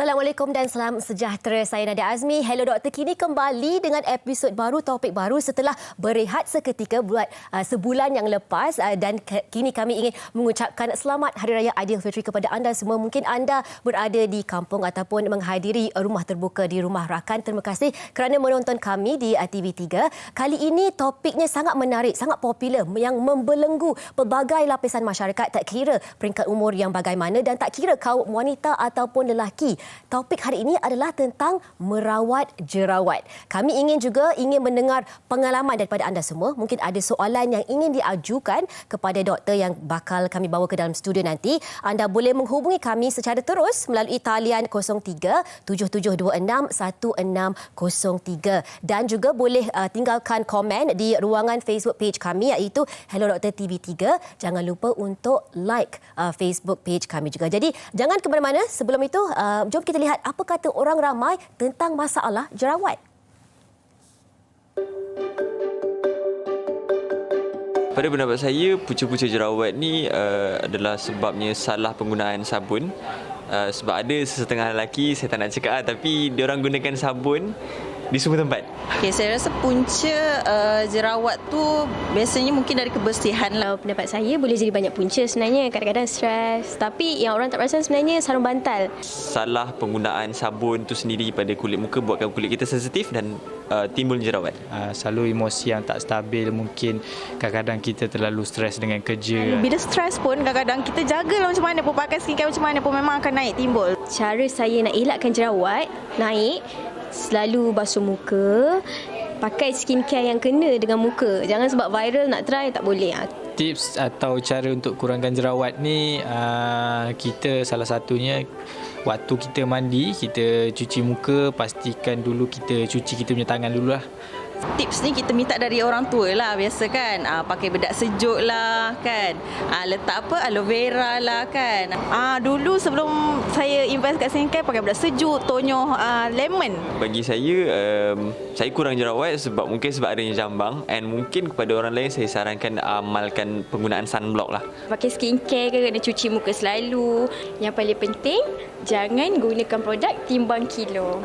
Assalamualaikum dan salam sejahtera. Saya Nadia Azmi. Hello Doktor, kini kembali dengan episod baru, topik baru setelah berehat seketika buat sebulan yang lepas dan kini kami ingin mengucapkan selamat Hari Raya Aidilfitri kepada anda semua. Mungkin anda berada di kampung ataupun menghadiri rumah terbuka di rumah rakan. Terima kasih kerana menonton kami di TV3. Kali ini topiknya sangat menarik, sangat popular yang membelenggu pelbagai lapisan masyarakat, tak kira peringkat umur yang bagaimana dan tak kira kaum wanita ataupun lelaki. Topik hari ini adalah tentang merawat jerawat. Kami ingin mendengar pengalaman daripada anda semua. Mungkin ada soalan yang ingin diajukan kepada doktor yang bakal kami bawa ke dalam studio nanti. Anda boleh menghubungi kami secara terus melalui talian 03-7726-1603 dan juga boleh tinggalkan komen di ruangan Facebook page kami iaitu Hello Doktor TV3. Jangan lupa untuk like Facebook page kami juga. Jadi jangan ke mana-mana. Sebelum itu, jom kita lihat apa kata orang ramai tentang masalah jerawat. Pada pendapat saya, punca-punca jerawat ni adalah sebabnya salah penggunaan sabun. Sebab ada sesetengah lelaki, saya tak nak cakap tapi diorang gunakan sabun di semua tempat. Okay, saya rasa punca jerawat tu biasanya mungkin dari kebersihan lah. Pendapat saya boleh jadi banyak punca sebenarnya. Kadang-kadang stres. Tapi yang orang tak perasan sebenarnya sarung bantal. Salah penggunaan sabun tu sendiri pada kulit muka buatkan kulit kita sensitif dan timbul jerawat. Selalu emosi yang tak stabil, mungkin kadang-kadang kita terlalu stres dengan kerja. Bila stres pun kadang-kadang kita jagalah macam mana pun, pakai skincare macam mana pun memang akan naik timbul. Cara saya nak elakkan jerawat naik, selalu basuh muka, pakai skincare yang kena dengan muka. Jangan sebab viral nak try, tak boleh. Tips atau cara untuk kurangkan jerawat ni, kita salah satunya waktu kita mandi, kita cuci muka, pastikan dulu kita cuci kita punya tangan dululah. Tips ni kita minta dari orang tua lah biasa kan. Pakai bedak sejuk lah kan. Letak aloe vera lah kan. Dulu sebelum saya invest kat skincare pakai bedak sejuk, tonyoh lemon. Bagi saya kurang jerawat mungkin sebab adanya jambang, and mungkin kepada orang lain saya sarankan amalkan penggunaan sunblock lah. Pakai skincare ke kena cuci muka selalu. Yang paling penting, jangan gunakan produk timbang kilo.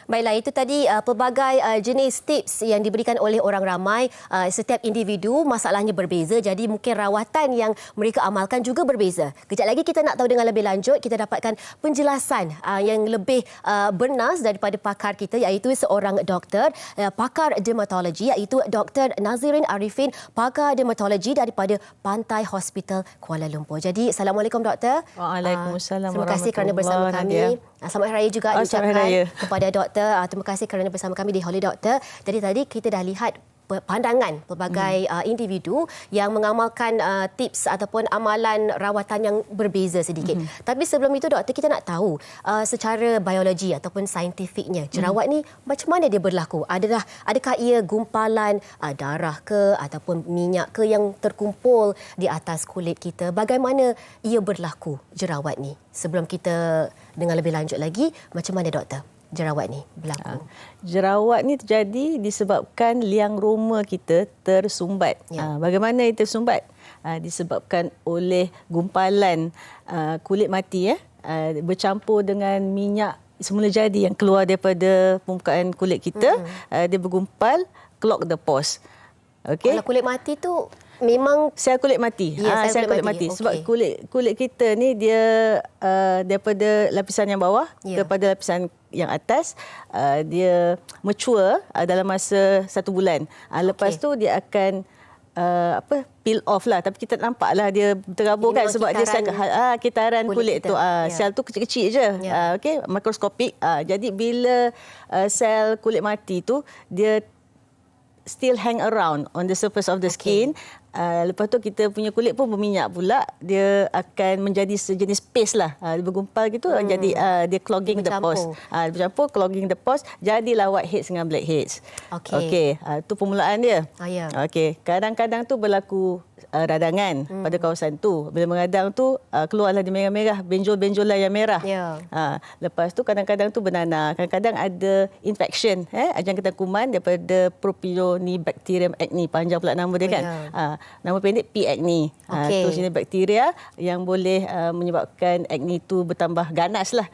Baiklah, itu tadi pelbagai jenis tips yang diberikan oleh orang ramai. Setiap individu masalahnya berbeza, jadi mungkin rawatan yang mereka amalkan juga berbeza. Kejap lagi kita nak tahu dengan lebih lanjut, kita dapatkan penjelasan yang lebih bernas daripada pakar kita iaitu seorang doktor, pakar dermatologi iaitu Dr. Nazirin Arifin, pakar dermatologi daripada Pantai Hospital Kuala Lumpur. Jadi, Assalamualaikum Doktor. Waalaikumsalam. Terima kasih kerana bersama kami. Selamat Hari Raya juga diucapkan kepada doktor. Terima kasih kerana bersama kami di Holy Doctor. Jadi tadi kita dah lihat pandangan pelbagai individu yang mengamalkan tips ataupun amalan rawatan yang berbeza sedikit. Tapi sebelum itu doktor, kita nak tahu secara biologi ataupun saintifiknya jerawat ni macam mana dia berlaku? Adakah ia gumpalan darah ke ataupun minyak ke yang terkumpul di atas kulit kita? Bagaimana ia berlaku jerawat ni? Sebelum kita dengar lebih lanjut lagi, macam mana doktor jerawat ni berlaku? Jerawat ni terjadi disebabkan liang roma kita tersumbat. Bagaimana ia tersumbat? Disebabkan oleh gumpalan kulit mati bercampur dengan minyak semula jadi yang keluar daripada permukaan kulit kita. Dia bergumpal, clog the pores. Okay? Kalau kulit mati tu memang sel kulit mati. Sel kulit mati. Sebab kulit kita ni dia daripada lapisan yang bawah kepada lapisan yang atas, dia mature dalam masa 1 bulan. Lepas tu dia akan peel off lah, tapi kita nampaklah dia terabur kan sebab dia kitaran kulit tu. Sel tu kecil-kecil je. Mikroskopik. Jadi bila sel kulit mati tu dia still hang around on the surface of the skin. Lepas tu kita punya kulit pun berminyak pula. Dia akan menjadi sejenis paste lah. Dia bergumpal gitu. Jadi dia clogging the pores. Dia bercampur, clogging the pores. Jadilah whiteheads dengan blackheads. Okey. Itu permulaan dia. Okey. Kadang-kadang tu berlaku radangan pada kawasan tu. Bila meradang tu keluarlah dia merah-merah, benjol-benjolan yang merah. Lepas tu kadang-kadang tu bernanah, kadang-kadang ada infection, jangkitan kuman daripada Propionibacterium acne, panjang pula nama dia kan. Nama pendek P. acne. Tu jenis bakteria yang boleh menyebabkan acne tu bertambah ganas lah.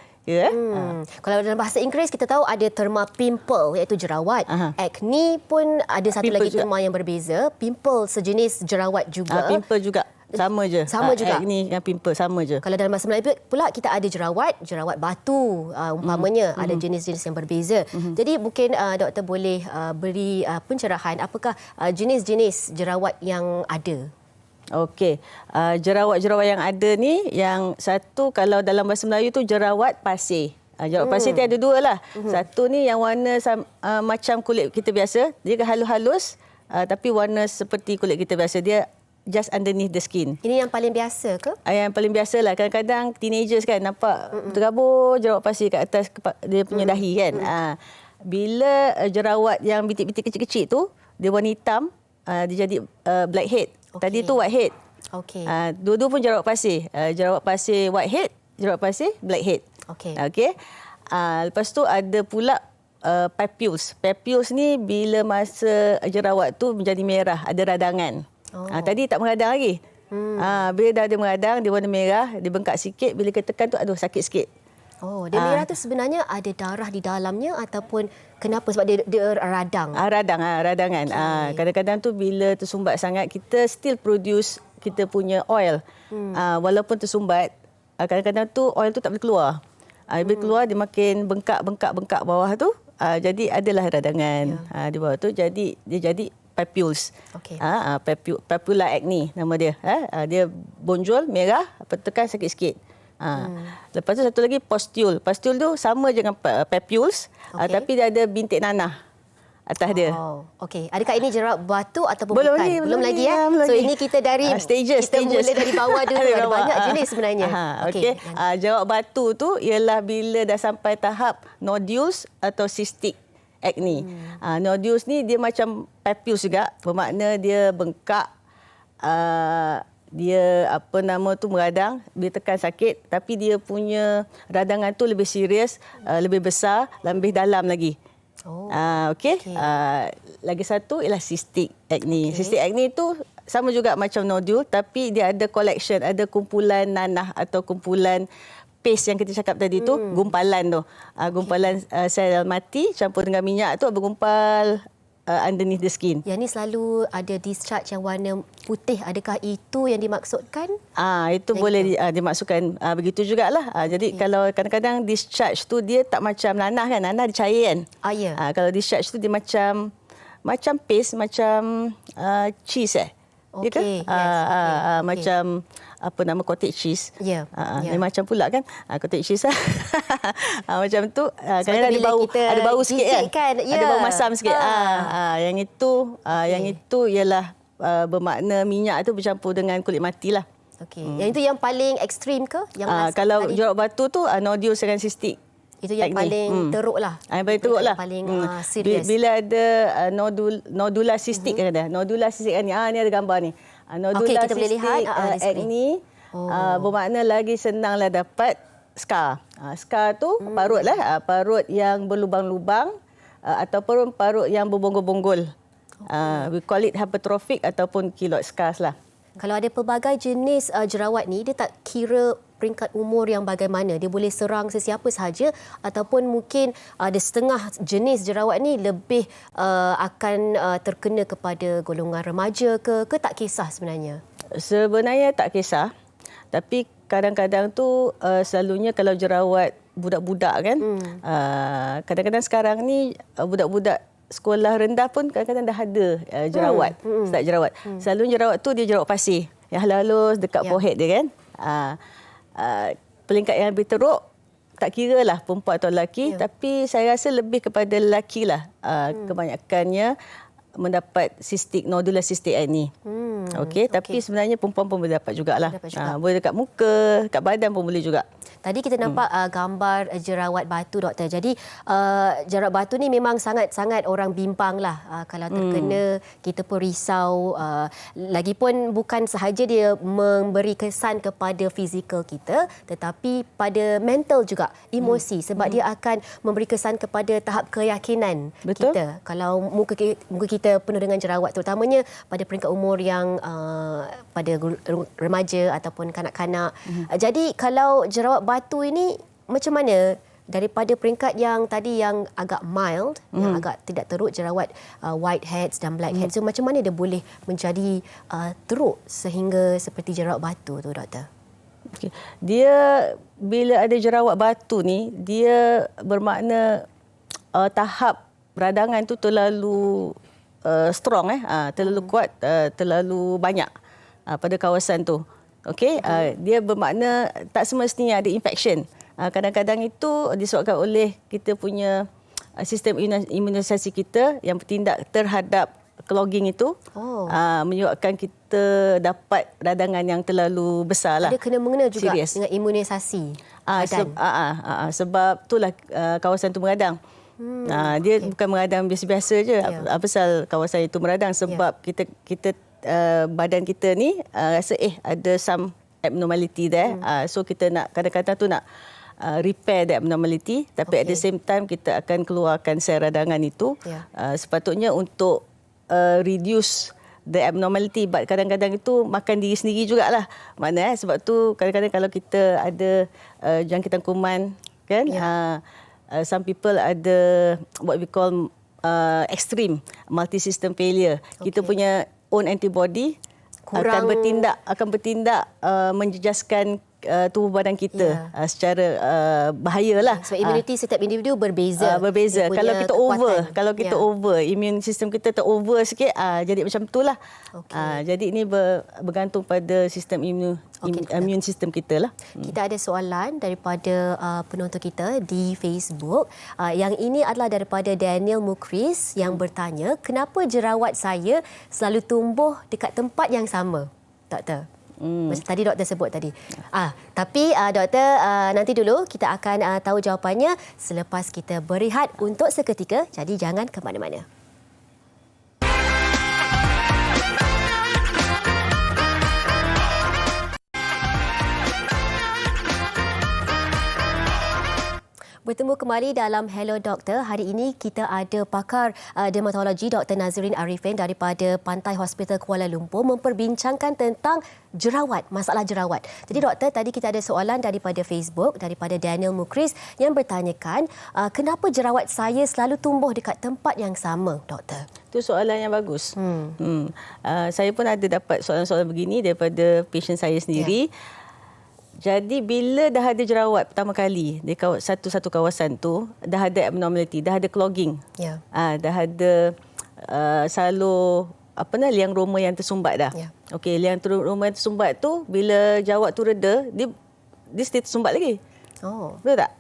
Kalau dalam bahasa Inggeris kita tahu ada terma pimple iaitu jerawat. Acne pun ada satu Pimple lagi juga. terma yang berbeza. Pimple sejenis jerawat juga. Pimple juga. Sama je. Sama juga. Acne dengan pimple sama je. Kalau dalam bahasa Melayu pula kita ada jerawat batu umpamanya. Ada jenis-jenis yang berbeza. Jadi mungkin doktor boleh beri pencerahan apakah jenis-jenis jerawat yang ada? Okey, jerawat-jerawat yang ada ni, yang satu kalau dalam bahasa Melayu tu jerawat pasir. Jerawat pasir tu ada dua lah. Satu ni yang warna macam kulit kita biasa, dia halus-halus tapi warna seperti kulit kita biasa. Dia just underneath the skin. Ini yang paling biasa ke? Yang paling biasa lah. Kadang-kadang teenagers kan nampak terabur jerawat pasir kat atas dia punya dahi kan. Bila jerawat yang bintik-bintik kecil-kecil tu, dia warna hitam, dia jadi blackhead. Tadi tu whitehead. Dua-dua pun jerawat pasir. Jerawat pasir whitehead, jerawat pasir blackhead. Okey. Lepas tu ada pula papules. Papules ni bila masa jerawat tu menjadi merah, ada radangan. Tadi tak meradang lagi. Bila dah ada meradang, dia warna merah, dia bengkak sikit, bila kita tekan tu aduh sakit sikit. Dan merah tu sebenarnya ada darah di dalamnya ataupun kenapa? Sebab dia radang. Radangan. Kadang-kadang tu bila tersumbat sangat, kita still produce kita punya oil. Walaupun tersumbat, kadang-kadang tu oil tu tak boleh keluar. Bila keluar dia makin bengkak bawah tu. Jadi adalah radangan di bawah tu. Jadi dia jadi papules. Papular acne nama dia. Dia bonjol, merah, tekan sakit sikit. Lepas tu satu lagi pustule. Pustule tu sama je dengan papules, tapi dia ada bintik nanah atas dia. Adakah ini jerawat batu ataupun belum bukan? Belum lagi ya. So ini kita dari stages. mula dari bawah dulu. Ada banyak jenis sebenarnya. Jerawat batu tu ialah bila dah sampai tahap nodules atau cystic acne. Nodules ni dia macam papules juga, bermakna dia bengkak, dia meradang, bila tekan sakit, tapi dia punya radangan tu lebih serius, lebih besar, lebih dalam lagi. Lagi satu ialah cystic acne. Cystic acne tu sama juga macam nodul, tapi dia ada collection, ada kumpulan nanah atau kumpulan paste yang kita cakap tadi tu, gumpalan tu. Gumpalan sel mati campur dengan minyak tu bergumpal underneath the skin. Yang ni selalu ada discharge yang warna putih. Adakah itu yang dimaksudkan? Itu boleh dimaksudkan begitu jugalah. Jadi kalau kadang-kadang discharge tu dia tak macam nanah kan. Nanah dia cair kan. Kalau discharge tu dia macam paste, macam cheese macam cottage cheese. Dia macam pula kan cottage cheese macam tu. Kadang-kadang ada bau sikit kan. Ada bau masam sikit. Yang itu ialah bermakna minyak tu bercampur dengan kulit mati lah. Yang itu yang paling ekstrim ke? Kalau jerawat batu tu nodules dengan cystic. Itu yang paling teruk lah. Yang paling teruk lah. Paling serius. Bila ada nodular cystic kan ada. Nodular cystic ni ada gambar ni. Nodular kita boleh lihat acne bermakna lagi senanglah dapat scar. Scar tu parut lah. Parut yang berlubang-lubang ataupun parut yang berbonggol-bonggol. We call it hypertrophic ataupun keloid scars lah. Kalau ada pelbagai jenis jerawat ni, dia tak kira peringkat umur yang bagaimana. Dia boleh serang sesiapa sahaja ataupun mungkin ada setengah jenis jerawat ni lebih akan terkena kepada golongan remaja ke tak kisah sebenarnya? Sebenarnya tak kisah. Tapi kadang-kadang tu selalunya kalau jerawat budak-budak kan, kadang-kadang sekarang ni budak-budak sekolah rendah pun kadang-kadang dah ada jerawat, start jerawat. Selalunya jerawat tu dia jerawat pasir yang halus dekat forehead dia kan. Peringkat yang lebih teruk tak kira lah perempuan atau lelaki, tapi saya rasa lebih kepada lelaki lah. Kebanyakannya mendapat nodular cystic acne. Tapi sebenarnya perempuan pun boleh dapat jugalah. Boleh dekat muka, dekat badan pun boleh juga. Tadi kita nampak gambar jerawat batu, doktor. Jadi jerawat batu ni memang sangat-sangat orang bimbang lah. Kalau terkena, kita pun risau. Lagipun bukan sahaja dia memberi kesan kepada fizikal kita, tetapi pada mental juga, emosi. Sebab dia akan memberi kesan kepada tahap keyakinan kita. Kalau muka kita penuh dengan jerawat, terutamanya pada peringkat umur yang pada remaja ataupun kanak-kanak. Jadi kalau jerawat batu ini macam mana daripada peringkat yang tadi yang agak mild, yang agak tidak teruk, jerawat whiteheads dan blackheads, so macam mana dia boleh menjadi teruk sehingga seperti jerawat batu tu, doktor? Okay. Dia bila ada jerawat batu ni, dia bermakna tahap radangan tu terlalu strong, terlalu kuat, terlalu banyak pada kawasan tu. Okey, dia bermakna tak semestinya ada infection. Kadang-kadang itu disebabkan oleh kita punya sistem imunisasi kita yang bertindak terhadap clogging itu, menyebabkan kita dapat radangan yang terlalu besar lah. Ada kena-mengena juga serius dengan imunisasi badan. Sebab itulah kawasan itu meradang. Dia bukan meradang biasa-biasa je. Pasal kawasan itu meradang sebab kita badan kita ni rasa ada some abnormality there. So kita nak kadang-kadang tu nak repair that abnormality, tapi at the same time kita akan keluarkan sel radangan itu. Sepatutnya untuk reduce the abnormality, but kadang-kadang itu makan diri sendiri jugalah. Maknanya sebab tu kadang-kadang kalau kita ada jangkitan kuman kan, some people ada what we call extreme multi-system failure. Kita punya own antibody akan bertindak menjejaskan tubuh badan kita secara bahayalah. Sebab immunity setiap individu berbeza. Kalau kita over, immune system kita terover sikit, jadi macam itulah. Jadi ini bergantung pada sistem immune system kita lah. Kita ada soalan daripada penonton kita di Facebook. Yang ini adalah daripada Daniel Mukris yang bertanya, kenapa jerawat saya selalu tumbuh dekat tempat yang sama, doktor? Macam tadi doktor sebut tadi. Tapi doktor, nanti dulu kita akan tahu jawapannya selepas kita berehat untuk seketika. Jadi jangan ke mana-mana. Bertemu kembali dalam Hello Doktor. Hari ini kita ada pakar dermatologi Dr. Nazrin Arifin daripada Pantai Hospital Kuala Lumpur memperbincangkan tentang jerawat, masalah jerawat. Jadi doktor, tadi kita ada soalan daripada Facebook, daripada Daniel Mukris yang bertanyakan, kenapa jerawat saya selalu tumbuh dekat tempat yang sama, doktor? Itu soalan yang bagus. Saya pun ada dapat soalan-soalan begini daripada pasien saya sendiri. Jadi bila dah ada jerawat pertama kali di satu kawasan tu, dah ada abnormality, dah ada clogging. Dah ada liang roma yang tersumbat dah. Okey, liang roma yang tersumbat tu bila jerawat tu reda, dia still tersumbat lagi. Betul tak?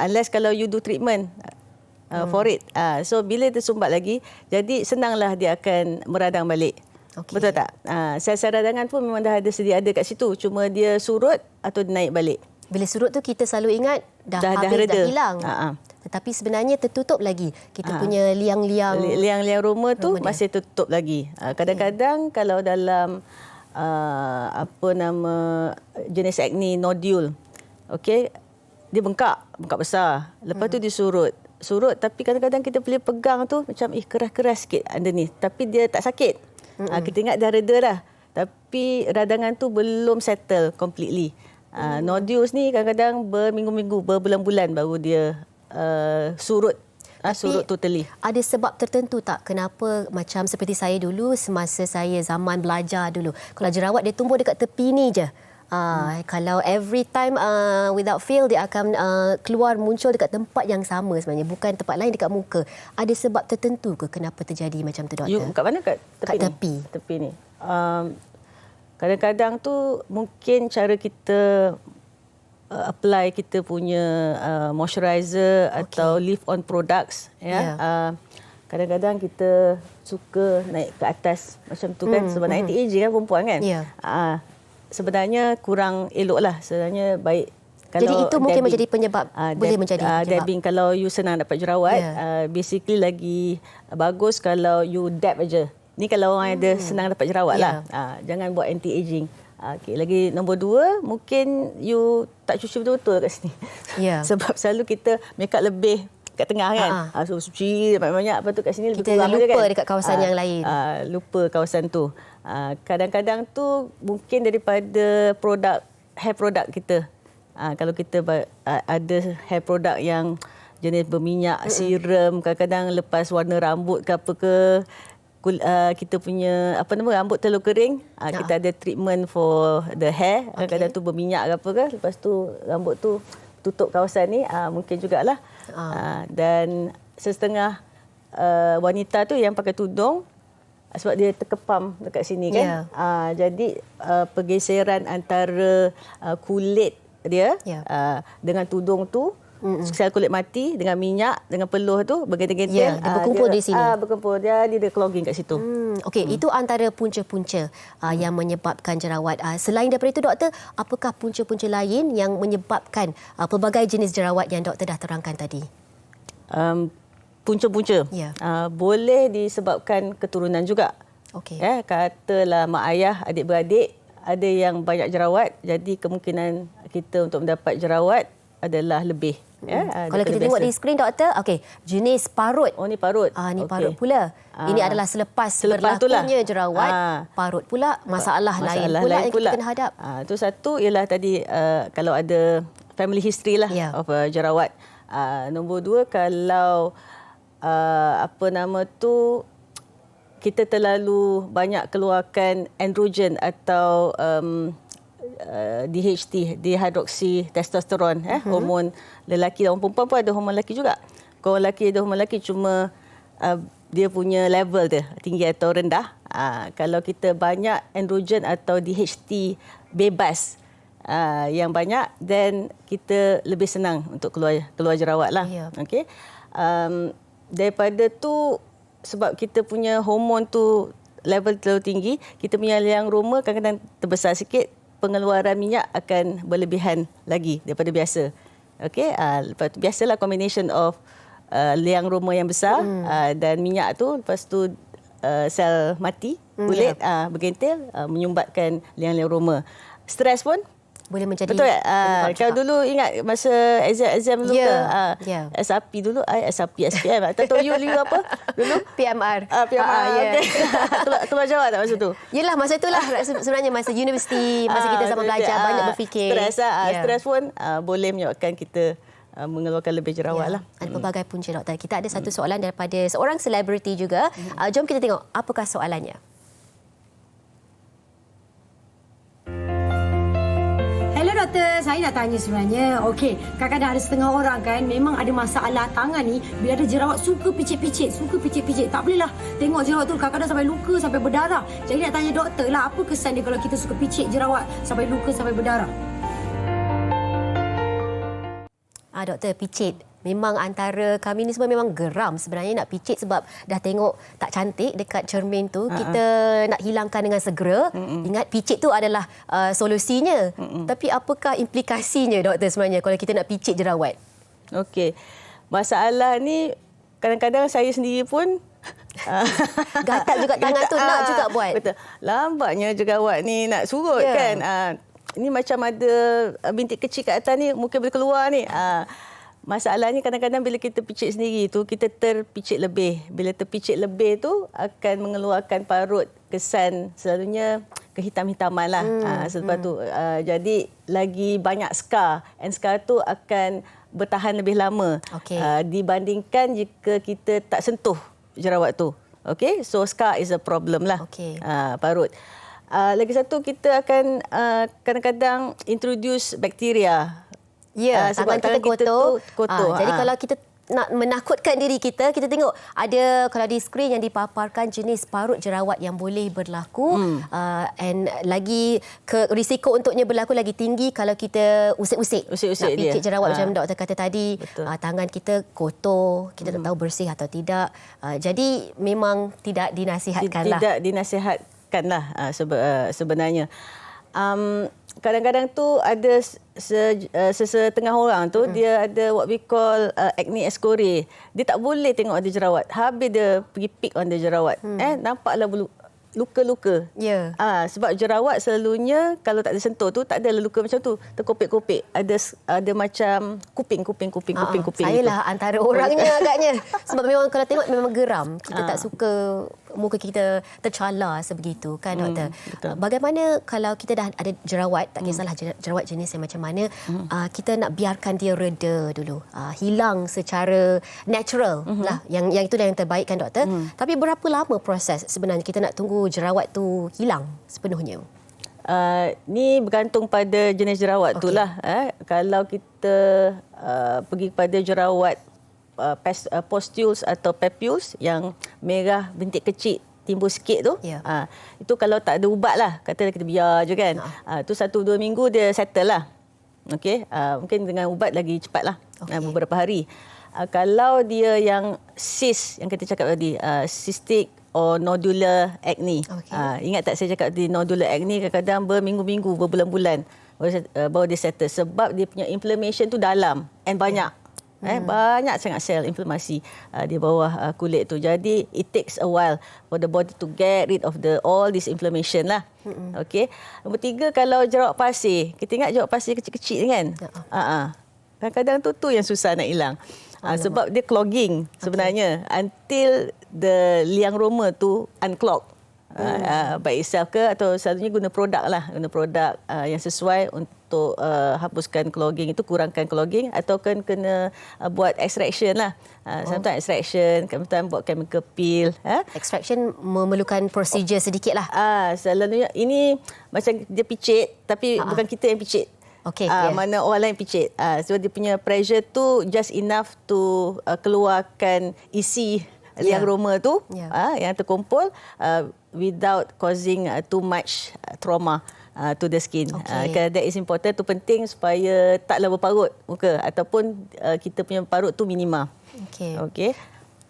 Unless kalau you do treatment for it. So bila tersumbat lagi, jadi senanglah dia akan meradang balik. Betul tak? Sel-sel radangan pun memang dah sedia ada kat situ. Cuma dia surut atau dia naik balik. Bila surut tu kita selalu ingat dah habis, dah hilang. Tetapi sebenarnya tertutup lagi. Kita punya liang-liang roma tu masih tertutup lagi. Kadang-kadang kalau dalam jenis acne nodule, okey, dia bengkak besar. Lepas tu dia surut, tapi kadang-kadang kita boleh pegang tu macam keras-keras sikit underneath, tapi dia tak sakit. Kita ingat dah reda dah, tapi radangan tu belum settle completely. Nodules ni kadang-kadang berminggu-minggu, berbulan-bulan baru dia surut. Surut totally. Ada sebab tertentu tak kenapa, macam seperti saya dulu, semasa saya zaman belajar dulu, kalau jerawat dia tumbuh dekat tepi ni je. Kalau every time without fail dia akan keluar muncul dekat tempat yang sama sebenarnya, bukan tempat lain dekat muka. Ada sebab tertentu ke kenapa terjadi macam tu, doktor? Kat mana? Kat tepi ni. Kadang-kadang tu mungkin cara kita apply kita punya moisturizer atau leave on products, kadang-kadang kita suka naik ke atas macam tu kan, sebab anti-aging kan perempuan kan. Sebenarnya kurang elok lah. Sebenarnya baik Jadi itu mungkin menjadi penyebab, boleh menjadi penyebab. Dabbing kalau you senang dapat jerawat, basically lagi bagus kalau you dab aja. Ni kalau orang ada senang dapat jerawat lah. Jangan buat anti-aging. Okay. Lagi nombor 2, mungkin you tak cuci betul-betul kat sini. Sebab selalu kita make up lebih kat tengah kan. So cuci banyak-banyak, lepas tu kat sini lebih kurang kita lupa kan? Dekat kawasan yang lain. Lupa kawasan tu. Kadang-kadang tu mungkin daripada hair product kita. Kalau kita ada hair product yang jenis berminyak, serum, kadang-kadang lepas warna rambut ke apa ke, kita punya rambut terlalu kering, kita ada treatment for the hair, kadang-kadang tu berminyak ke apa ke, lepas tu rambut tu tutup kawasan ni, mungkin jugalah. Dan setengah wanita tu yang pakai tudung, sebab dia terkepam dekat sini kan. Jadi pergeseran antara kulit dia dengan tudung tu, sel kulit mati dengan minyak, dengan peluh tu bergentel-gentel, dia berkumpul di sini. Berkumpul, dia ada clogging kat situ. Okey, itu antara punca-punca yang menyebabkan jerawat. Selain daripada itu, doktor, apakah punca-punca lain yang menyebabkan pelbagai jenis jerawat yang doktor dah terangkan tadi? Punca-punca boleh disebabkan keturunan juga. Katalah mak ayah, adik-beradik ada yang banyak jerawat, jadi kemungkinan kita untuk mendapat jerawat adalah lebih. Kalau kita tengok di skrin, doktor, jenis parut. Ni parut. Ni parut pula. Ini adalah selepas berlakunya jerawat, parut pula, masalah lain pula yang kita kena hadap. Itu satu ialah tadi kalau ada family history lah of jerawat. Nombor 2, kalau kita terlalu banyak keluarkan androgen atau DHT, dihidroksitestosteron, hormon lelaki dan perempuan pun ada hormon lelaki juga. Kalau lelaki ada hormon lelaki, cuma dia punya level dia tinggi atau rendah. Kalau kita banyak androgen atau DHT bebas yang banyak, then kita lebih senang untuk keluar jerawat lah. Okay. Daripada tu, sebab kita punya hormon tu level terlalu tinggi, kita punya liang roma kadang-kadang terbesar sikit, pengeluaran minyak akan berlebihan lagi daripada biasa. Okey, lepas tu biasalah combination of liang roma yang besar dan minyak tu, lepas tu sel mati kulit bergentel, menyumbatkan liang-liang roma. Stres pun boleh menjadi. Betul tak? Kalau dulu ingat masa exam dulu SRP dulu, SPM. Tak tahu you apa dulu? PMR. PMR. Keluar jawab tak masa tu? Yelah, masa itulah sebenarnya masa universiti, masa kita zaman belajar banyak berfikir. Stres pun boleh menyebabkan kita mengeluarkan lebih jerawat lah. Ada pelbagai punca, doktor. Kita ada satu soalan daripada seorang selebriti juga. Jom kita tengok apakah soalannya. Doktor, saya nak tanya sebenarnya. Okey, kadang-kadang ada setengah orang kan memang ada masalah tangan ni, bila ada jerawat suka picit-picit. Tak bolehlah tengok jerawat tu kadang-kadang sampai luka, sampai berdarah. Jadi nak tanya doktor lah, apa kesan dia kalau kita suka picit jerawat sampai luka, sampai berdarah? Doktor, picit. Memang antara kami ni semua memang geram sebenarnya nak picit, sebab dah tengok tak cantik dekat cermin tu. Kita nak hilangkan dengan segera. Ingat, picit tu adalah solusinya. Tapi apakah implikasinya, doktor, sebenarnya kalau kita nak picit jerawat? Okey. Masalah ni kadang-kadang saya sendiri pun gatal juga tangan tu nak juga buat. Betul. Lambatnya jerawat ni nak surut kan. Ini macam ada bintik kecil kat atas ni, mungkin boleh keluar ni. Masalahnya kadang-kadang bila kita picit sendiri tu, kita terpicit lebih. Bila terpicit lebih tu akan mengeluarkan parut, kesan selalunya kehitam-hitaman lah. Sebab tu jadi lagi banyak scar. And scar tu akan bertahan lebih lama dibandingkan jika kita tak sentuh jerawat tu. Okay? So scar is a problem lah. Parut. Lagi satu, kita akan kadang-kadang introduce bakteria. Tangan kita kotor. Jadi kalau kita nak menakutkan diri kita, kita tengok ada kalau di skrin yang dipaparkan jenis parut jerawat yang boleh berlaku, and lagi risiko untuknya berlaku lagi tinggi kalau kita usik-usik nak picit jerawat macam doktor kata tadi. Tangan kita kotor, kita tak tahu bersih atau tidak. Jadi memang tidak dinasihatkanlah. Tidak dinasihatkanlah sebenarnya. Kadang-kadang tu ada setengah orang tu dia ada what we call acne escoriae. Dia tak boleh tengok ada jerawat. Habis dia pergi pick on the jerawat. Nampaklah luka-luka. Ya. Sebab jerawat selalunya kalau tak disentuh tu tak ada luka macam tu, terkopik-kopik. Ada macam kuping. Saya lah antara orangnya agaknya. Sebab memang kalau tengok memang geram. Kita tak suka muka kita tercalar sebegitu kan doktor. Betul. Bagaimana kalau kita dah ada jerawat, tak kisahlah jerawat jenis yang macam mana, kita nak biarkan dia reda dulu. Hilang secara natural lah. Yang itulah yang terbaik kan doktor. Tapi berapa lama proses sebenarnya kita nak tunggu jerawat tu hilang sepenuhnya? Ni bergantung pada jenis jerawat tu lah. Kalau kita pergi kepada jerawat pustules atau papules yang merah bintik kecil timbul sikit tu, itu kalau tak ada ubat lah, kata kita biar je kan. Tu 1-2 minggu dia settle lah. Okey, mungkin dengan ubat lagi cepat lah, beberapa hari. Kalau dia yang cyst yang kita cakap tadi, cystic or nodular acne. Ingat tak saya cakap tadi, nodular acne kadang-kadang berminggu-minggu, berbulan-bulan baru dia settle sebab dia punya inflammation tu dalam and banyak. Banyak sangat sel inflamasi di bawah kulit tu. Jadi it takes a while for the body to get rid of all this inflammation lah. Okey. Nombor 3, kalau jerawat pasir. Kita ingat jerawat pasir kecil-kecil kan? Kadang-kadang tu yang susah nak hilang. Sebab dia clogging sebenarnya until the liang roma tu unclog. By itself ke, atau selalunya guna produk yang sesuai untuk hapuskan clogging itu, kurangkan clogging, atau kan kena buat extraction lah. Sometimes extraction, sometimes buat chemical peel. Extraction memerlukan prosedur sedikit lah. Selalunya ini macam dia picit, tapi bukan kita yang picit. Mana orang lain picit. So dia punya pressure tu just enough to keluarkan isi liang roma tu yang terkumpul without causing too much trauma to the skin. That is important, tu penting supaya taklah berparut muka ataupun kita punya parut tu minima. Okey.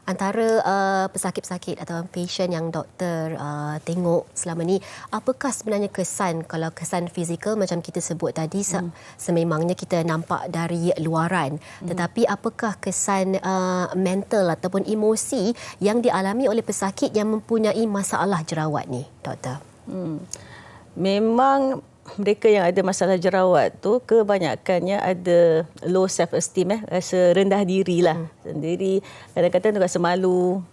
Antara pesakit-pesakit atau pasien yang doktor tengok selama ni, apakah sebenarnya kesan, kalau kesan fizikal macam kita sebut tadi, sememangnya kita nampak dari luaran, tetapi apakah kesan mental ataupun emosi yang dialami oleh pesakit yang mempunyai masalah jerawat ni, doktor? Memang mereka yang ada masalah jerawat tu kebanyakannya ada low self esteem, rasa rendah diri lah sendiri, kadang-kadang tu rasa malu,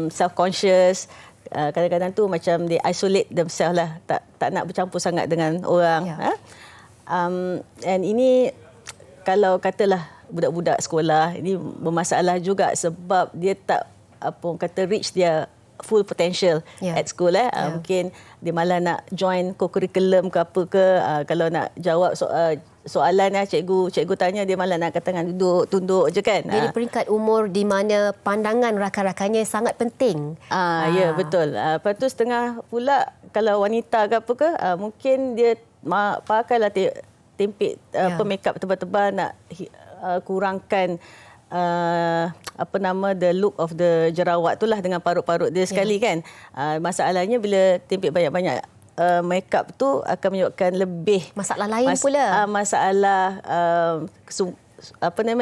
self conscious, kadang-kadang tu macam they isolate themselves lah, tak nak bercampur sangat dengan orang. And ini kalau katalah budak-budak sekolah ini bermasalah juga sebab dia tak reach dia full potential at school. Mungkin dia malah nak join co-curriculum ke apa ke, kalau nak jawab soalan cikgu tanya, dia malah nak angkat tangan, duduk tunduk je kan. Jadi peringkat umur di mana pandangan rakan-rakannya sangat penting. Ya, betul. Lepas tu setengah pula kalau wanita ke apa ke, mungkin dia pakailah tempik makeup tebal-tebal nak kurangkan the look of the jerawat tu lah dengan parut-parut dia sekali kan. Masalahnya bila tempik banyak-banyak makeup tu akan menyebabkan lebih masalah lain pula. Masalah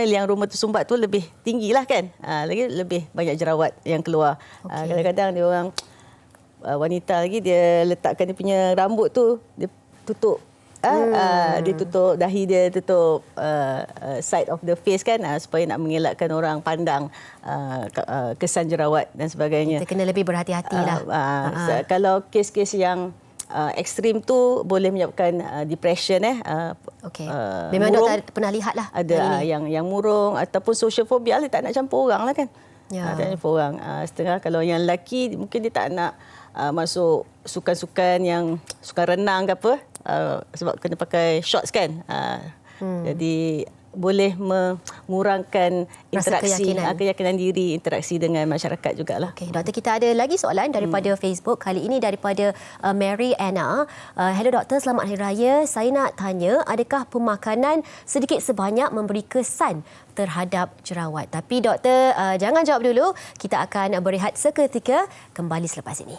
liang roma tersumbat tu lebih tinggi lah kan. Lagi lebih banyak jerawat yang keluar. Kadang-kadang dia orang wanita lagi, dia letakkan dia punya rambut tu, dia tutup. Dia tutup dahi dia, tutup side of the face kan, supaya nak mengelakkan orang pandang kesan jerawat dan sebagainya. Kita kena lebih berhati-hati lah. Kalau kes-kes yang ekstrim tu boleh menyebabkan depression. Memang doktor pernah lihat lah. Ada yang murung ataupun social phobia, dia tak nak campur orang lah kan. Tak nak campur orang. Setengah kalau yang lelaki mungkin dia tak nak masuk sukan-sukan yang sukan renang ke apa, sebab kena pakai shorts kan. Jadi boleh mengurangkan interaksi, keyakinan diri, interaksi dengan masyarakat jugalah. Doktor, kita ada lagi soalan daripada Facebook. Kali ini daripada Mary Anna. Hello doktor, selamat Hari Raya. Saya nak tanya, adakah pemakanan sedikit sebanyak memberi kesan terhadap jerawat? Tapi doktor, jangan jawab dulu. Kita akan berehat seketika, kembali selepas ini.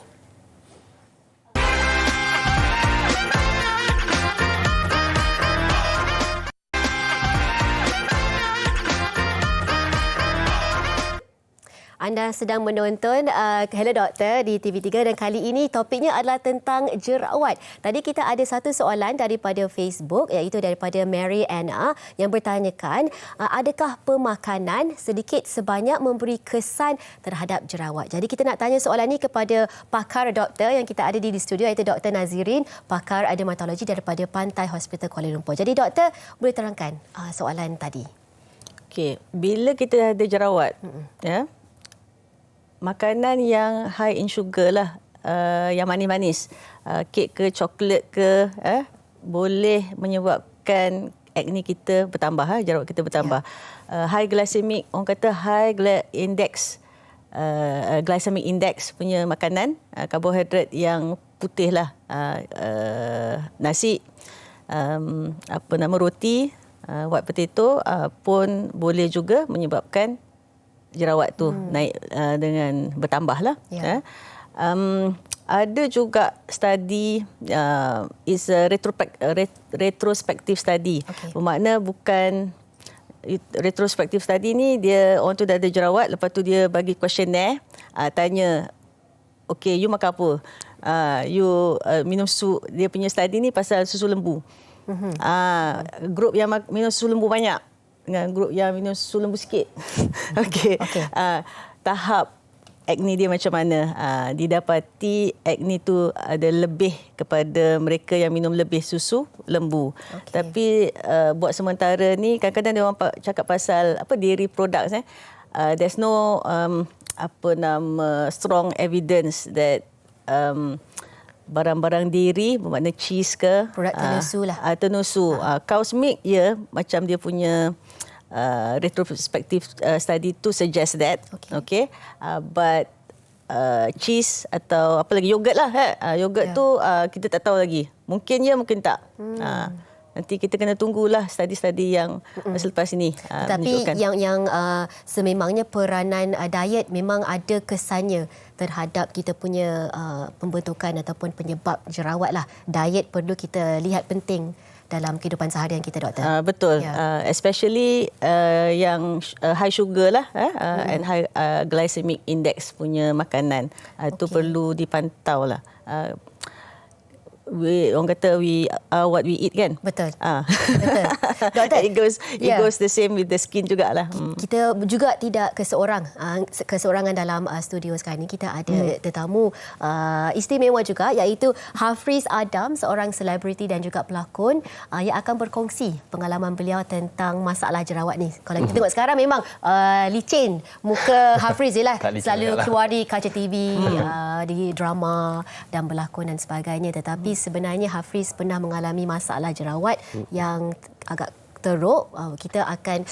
Anda sedang menonton Hello Doktor di TV3 dan kali ini topiknya adalah tentang jerawat. Tadi kita ada satu soalan daripada Facebook iaitu daripada Mary Anna yang bertanyakan adakah pemakanan sedikit sebanyak memberi kesan terhadap jerawat. Jadi kita nak tanya soalan ini kepada pakar doktor yang kita ada di studio iaitu Dr. Nazirin, pakar dermatologi daripada Pantai Hospital Kuala Lumpur. Jadi doktor boleh terangkan soalan tadi. Okey, bila kita ada jerawat, ya, makanan yang high in sugar lah, yang manis-manis, kek ke coklat ke, boleh menyebabkan akne kita bertambah, jerawat kita bertambah. High glycemic, orang kata high glycemic index punya makanan, karbohidrat yang putih lah, nasi, roti, white potato pun boleh juga menyebabkan jerawat tu naik dengan bertambah lah. Ada juga study, is a retrospective study. Bermakna bukan retrospective study ni, dia orang tu dah ada jerawat, lepas tu dia bagi questionnaire, tanya, okay, you makan apa? You minum susu. Dia punya study ni pasal susu lembu. Grup yang minum susu lembu banyak dengan grup yang minum susu lembu sikit. Okey. Tahap akne dia macam mana? Didapati akne tu ada lebih kepada mereka yang minum lebih susu lembu. Tapi buat sementara ni kadang-kadang dia orang cakap pasal dairy products. There's no strong evidence that barang-barang dairy, bermakna cheese ke, produk tenusu lah. Tenusu. Cow's milk, macam dia punya retrospective study tu suggest that. Okay. But cheese atau apa lagi, yogurt lah. Yogurt tu kita tak tahu lagi. Mungkin ya, mungkin tak. Nanti kita kena tunggulah study-study yang selepas ini. Tapi yang sememangnya peranan diet memang ada kesannya terhadap kita punya pembentukan ataupun penyebab jerawat lah. Diet perlu kita lihat penting dalam kehidupan seharian kita, doktor. Betul. Especially yang high sugar lah, and high glycemic index punya makanan. Itu perlu dipantau lah. Orang kata we are what we eat, kan? Betul. Betul. Doktor, it goes the same with the skin jugalah. Kita juga tidak keseorangan dalam studio sekarang ni. Kita ada tetamu istimewa juga iaitu Hafriz Adam, seorang selebriti dan juga pelakon yang akan berkongsi pengalaman beliau tentang masalah jerawat ni. Kalau kita tengok sekarang memang licin muka Hafriz je lah. Selalu keluar di kaca TV, di drama dan berlakon dan sebagainya. Tetapi sebenarnya Hafriz pernah mengalami masalah jerawat yang agak teruk. Kita akan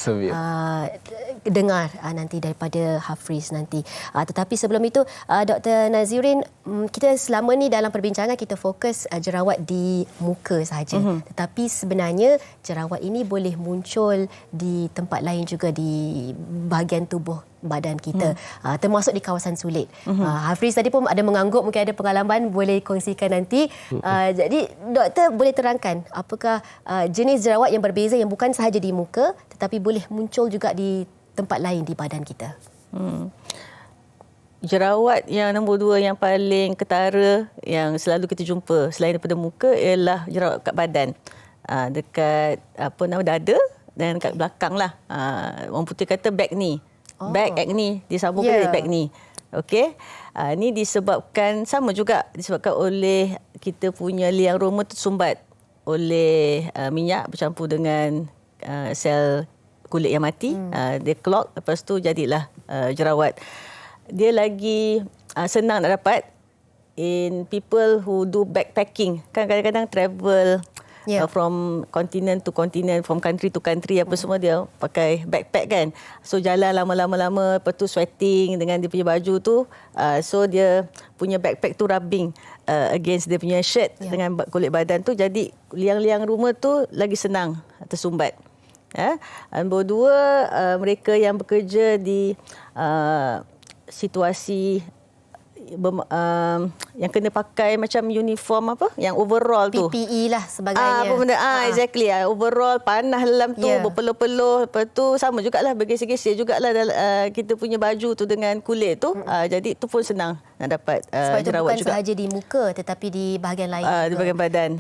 dengar nanti daripada Hafriz nanti. Tetapi sebelum itu, Dr. Nazirin, kita selama ni dalam perbincangan kita fokus jerawat di muka sahaja. Tetapi sebenarnya jerawat ini boleh muncul di tempat lain juga, di bahagian tubuh badan kita, termasuk di kawasan sulit. Hafriz tadi pun ada mengangguk, mungkin ada pengalaman, boleh kongsikan nanti. Jadi doktor boleh terangkan apakah jenis jerawat yang berbeza yang bukan sahaja di muka tetapi boleh muncul juga di tempat lain di badan kita. Jerawat yang nombor 2 yang paling ketara yang selalu kita jumpa selain daripada muka ialah jerawat kat badan, dekat dada dan kat belakang lah. Orang putih kata back knee. Back acne, disambung ke back knee. Okey. Ini disebabkan sama juga, disebabkan oleh kita punya liang roma tu sumbat oleh minyak bercampur dengan sel kulit yang mati. Dia clog, lepas tu jadilah jerawat. Dia lagi senang nak dapat in people who do backpacking. Kan kadang-kadang travel from continent to continent, from country to country, apa semua dia pakai backpack, kan. So jalan lama-lama, lepas tu sweating dengan dia punya baju tu. So dia punya backpack tu rubbing against dia punya shirt dengan kulit badan tu. Jadi liang-liang rumah tu lagi senang tersumbat. Nombor 2, mereka yang bekerja di situasi yang kena pakai macam uniform apa yang overall tu PPE lah sebagainya. Apa benda exactly overall panas dalam tu berpeluh-peluh, lepas tu sama jugalah bergeser-geser jugalah kita punya baju tu dengan kulit tu. Jadi tu pun senang nak dapat sebab itu jerawat bukan juga. sahaja di muka tetapi di bahagian lain Di bahagian badan.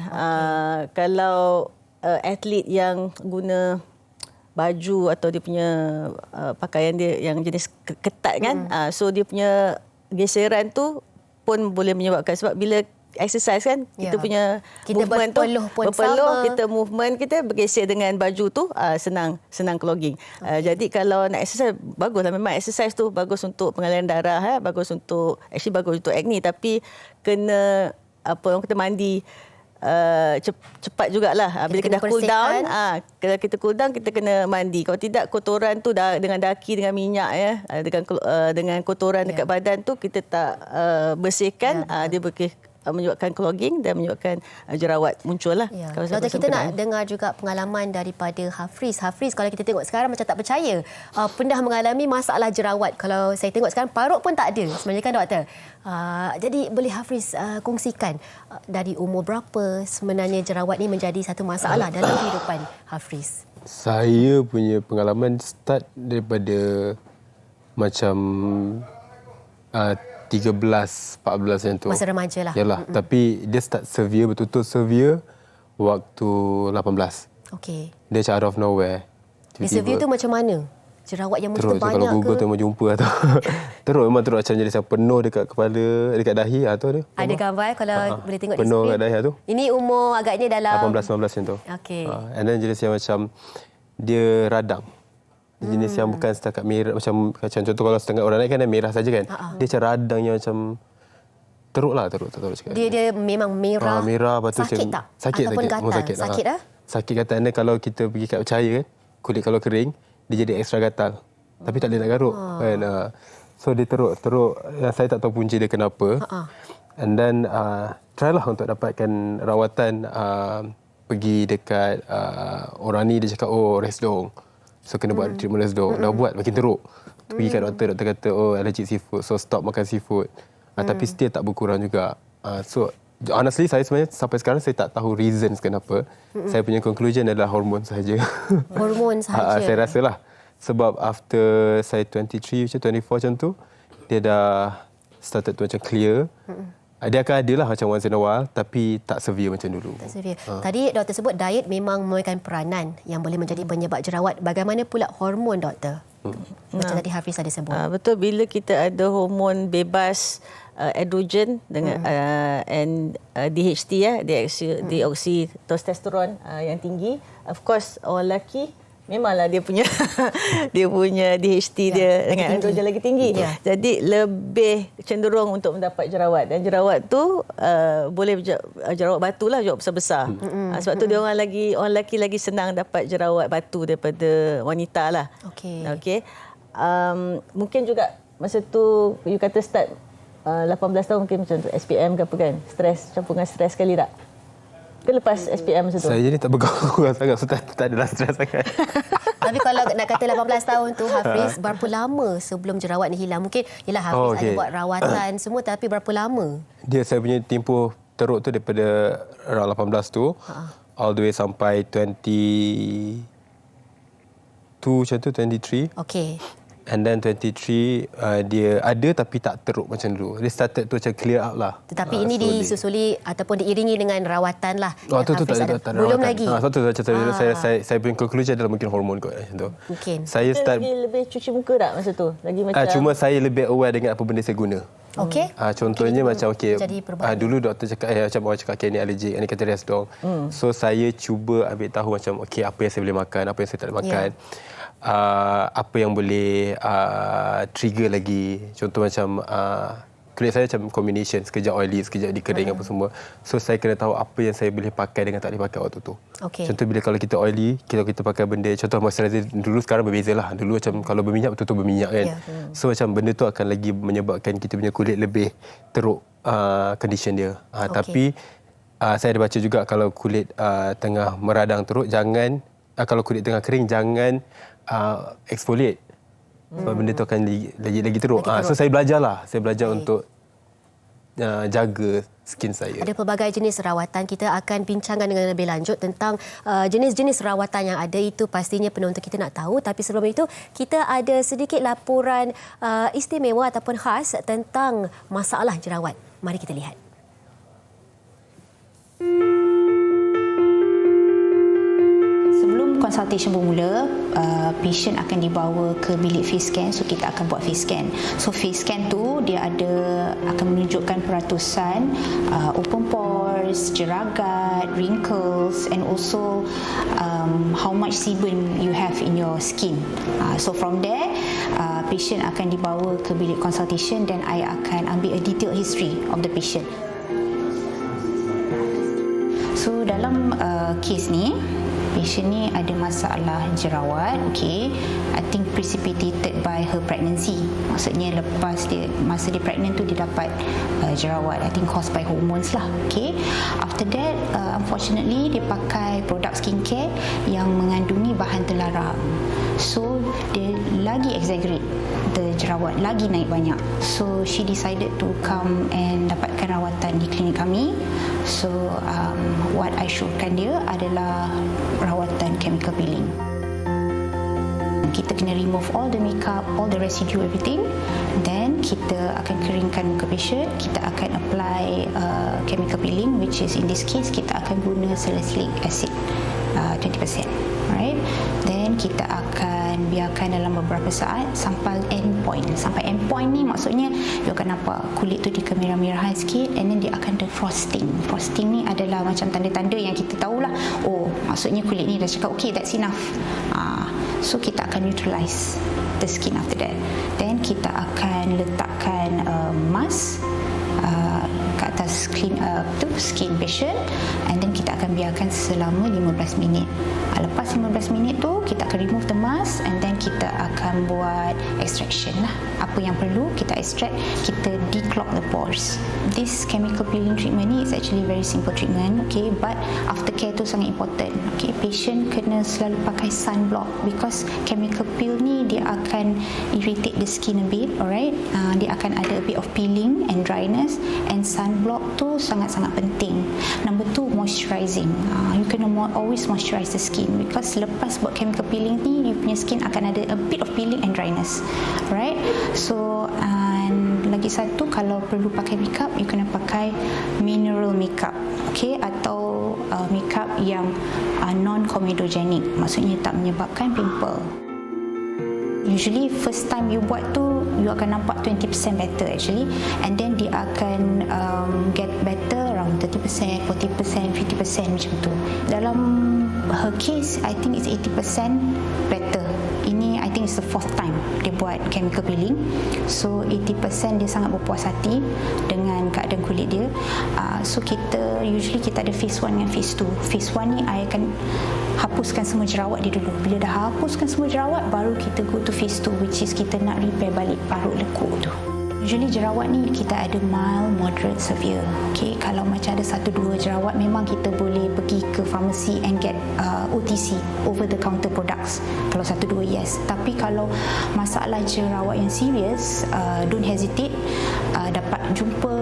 Kalau atlet yang guna baju atau dia punya pakaian dia yang jenis ketat kan, so dia punya geseran tu pun boleh menyebabkan, sebab bila exercise kan kita punya movement tu berpeluh, kita movement kita bergeser dengan baju tu senang clogging. Jadi kalau nak exercise baguslah, memang exercise tu bagus untuk pengaliran darah, bagus untuk bagus untuk acne, tapi kena orang kata mandi cepat jugalah. Bila kita cool down, kalau kita cool down kita kena mandi. Kalau tidak kotoran tu dengan daki, dengan minyak dengan kotoran dekat badan tu kita tak bersihkan, dia menyebabkan clogging dan menyebabkan jerawat muncul lah. Doktor, kita nak dengar juga pengalaman daripada Hafriz. Hafriz, kalau kita tengok sekarang macam tak percaya, pernah mengalami masalah jerawat. Kalau saya tengok sekarang parut pun tak ada sebenarnya kan doktor. Jadi boleh Hafriz kongsikan dari umur berapa sebenarnya jerawat ni menjadi satu masalah dalam kehidupan Hafriz? Saya punya pengalaman start daripada macam 13-14 macam tu. Masa remaja lah. Yalah, tapi dia start severe, betul-betul severe waktu 18. Okey. Dia macam out of nowhere. Dia severe tu macam mana? Jerawat yang begitu banyak kalau Google ke? tu memang jumpa tu. Memang teruk macam jadi penuh dekat kepala, dekat dahi tu ada. Ada gambar kalau boleh tengok di penuh skrin. dekat dahi tu. Ini umur agaknya dalam 18-19 macam tu. Okey. And then jenis yang macam dia radang. Jenis yang bukan setakat merah, macam contoh kalau setengah orang lain kan dia merah saja kan. Dia macam radang yang macam teruk cakap. Dia memang merah. Merah, lepas tu sakit macam, tak? Sakit. Ataupun gatal? Sakit lah? Sakit gatal. Dan kalau kita pergi kat bercahaya kan, kulit kalau kering, dia jadi ekstra gatal. Tapi tak boleh nak garuk. Kan? So dia teruk. Saya tak tahu punca dia kenapa. And then try lah untuk dapatkan rawatan. Pergi dekat orang ni, dia cakap resdung. So kena buat treatment resdung. Dah buat makin teruk. Pergi kat doktor kata allergic seafood. So stop makan seafood. Tapi still tak berkurang juga. So honestly saya sebenarnya sampai sekarang saya tak tahu reasons kenapa. Saya punya conclusion adalah hormon sahaja. Hormon sahaja. Saya rasalah. Sebab after saya 23 macam 24 macam tu, dia dah started to macam clear. Dia akan ada lah macam once in a while, tapi tak severe macam dulu. Tak severe. Tadi doktor sebut diet memang memainkan peranan yang boleh menjadi penyebab jerawat. Bagaimana pula hormon, doktor? Macam tadi Hafriz ada sebut. Betul, bila kita ada hormon bebas androgen dengan DHT deoksitestosteron yang tinggi, of course orang lelaki memanglah dia punya DHT dia dengan androgen lagi tinggi. Jadi lebih cenderung untuk mendapat jerawat, dan jerawat tu boleh jerawat batu lah, jerawat besar-besar. Sebab tu dia orang lelaki lagi senang dapat jerawat batu daripada wanita lah. Okey. Mungkin juga masa tu you kata start 18 tahun mungkin macam tu, SPM ke apa kan, stres, campur dengan stres sekali tak? Ke lepas SPM masa tu? Saya jadi tak bergaul sangat, so tak adalah stres sangat. Tapi kalau nak kata 18 tahun tu Hafriz, berapa lama sebelum jerawat ni hilang? Mungkin yelah Hafriz ada buat rawatan semua, tapi berapa lama? Saya punya tempoh teruk tu daripada around 18 tu all the way sampai 22 macam tu, 23. Okey. And then 23 dia ada tapi tak teruk macam dulu. Dia started tu macam clear up lah. Tetapi ini disusuli ataupun diiringi dengan rawatan lah. Tu tak ada belum lagi. Sebab tu saya punya conclusion adalah mungkin hormon kot macam tu. Mungkin. Saya start lebih cuci muka tak masa tu? Lagi macam cuma saya lebih aware dengan apa benda saya guna. Okey. Contohnya macam dulu doktor cakap macam orang cakap ni allergic, ni kata resdung. So saya cuba ambil tahu macam apa yang saya boleh makan, apa yang saya tak boleh makan. Apa yang boleh trigger lagi. Contoh macam kulit saya macam combination, sekejap oily, sekejap dikering apa semua. So saya kena tahu apa yang saya boleh pakai dengan tak boleh pakai waktu tu. Contoh bila kalau kita oily, kita pakai benda, contoh moisturizer dulu sekarang berbeza lah. Dulu macam kalau berminyak betul-betul berminyak kan. So macam benda tu akan lagi menyebabkan kita punya kulit lebih teruk condition dia. Tapi saya ada baca juga kalau kulit tengah meradang teruk, jangan kalau kulit tengah kering jangan exfoliate. Sebab benda tu akan lagi teruk. So saya belajar untuk jaga skin saya. Ada pelbagai jenis rawatan. Kita akan bincangkan dengan lebih lanjut tentang jenis-jenis rawatan yang ada. Itu pastinya penonton kita nak tahu. Tapi sebelum itu, kita ada sedikit laporan istimewa ataupun khas tentang masalah jerawat. Mari kita lihat. Consultation bermula, patient akan dibawa ke bilik face scan. So kita akan buat face scan. So face scan tu dia akan menunjukkan peratusan open pores, jeragat, wrinkles and also how much sebum you have in your skin. So from there, patient akan dibawa ke bilik consultation dan I akan ambil a detailed history of the patient. So dalam kes ni, patient ni ada masalah jerawat, okay. I think precipitated by her pregnancy. Maksudnya lepas masa dia pregnant tu dia dapat jerawat. I think caused by hormones lah, okay. After that, unfortunately dia pakai produk skincare yang mengandungi bahan terlarang. So dia lagi exaggerate the jerawat, lagi naik banyak. So she decided to come and dapatkan rawatan di klinik kami. So what I showkan dia adalah rawatan chemical peeling. Kita kena remove all the makeup, all the residue, everything. Then kita akan keringkan muka patient. Kita akan apply chemical peeling, which is in this case kita akan guna salicylic acid 20%. Alright. Then kita akan biarkan dalam beberapa saat sampai end point. Sampai end point ni maksudnya you akan nampak kulit tu dia kemerah-merahan sikit and then dia akan ada frosting. Frosting ni adalah macam tanda-tanda yang kita tahulah, oh maksudnya kulit ni dah cakap okay, that's enough. So kita akan neutralize the skin after that. Then kita akan letakkan mask ke atas skin patient and then kita akan biarkan selama 15 minit. Lepas 15 minit tu kita akan remove the mask and then kita akan buat extraction lah. Apa yang perlu kita extract, kita declog the pores. This chemical peeling treatment ni is actually very simple treatment, okay, but aftercare tu sangat important. Okay, patient kena selalu pakai sunblock because chemical peel ni dia akan irritate the skin a bit, alright. Dia akan ada a bit of peeling and dryness and sunblock tu sangat-sangat penting. Number 2, moisturizing. You kena always moisturize the skin because lepas buat chemical peeling ni you punya skin akan ada a bit of peeling and dryness, right? So lagi satu, kalau perlu pakai makeup you kena pakai mineral makeup, okay, atau makeup yang non comedogenic, maksudnya tak menyebabkan pimple. Usually first time you buat tu you akan nampak 20% better actually, and then dia akan get better around 30%, 40%, 50% macam tu. Dalam her case I think it's 80% better. Ini I think it's the 4th time dia buat chemical peeling. So 80% dia sangat berpuas hati dengan keadaan kulit dia. So kita usually kita ada phase 1 dan phase 2. Phase 1 ni I akan hapuskan semua jerawat dia dulu. Bila dah hapuskan semua jerawat, baru kita go to phase 2, which is kita nak repair balik parut lekuk tu. Usually jerawat ni kita ada mild, moderate, severe. Okay, kalau macam ada 1-2 jerawat, memang kita boleh pergi ke pharmacy and get OTC, over the counter products. Kalau 1-2, yes. Tapi kalau masalah jerawat yang serius, don't hesitate. Dapat jumpa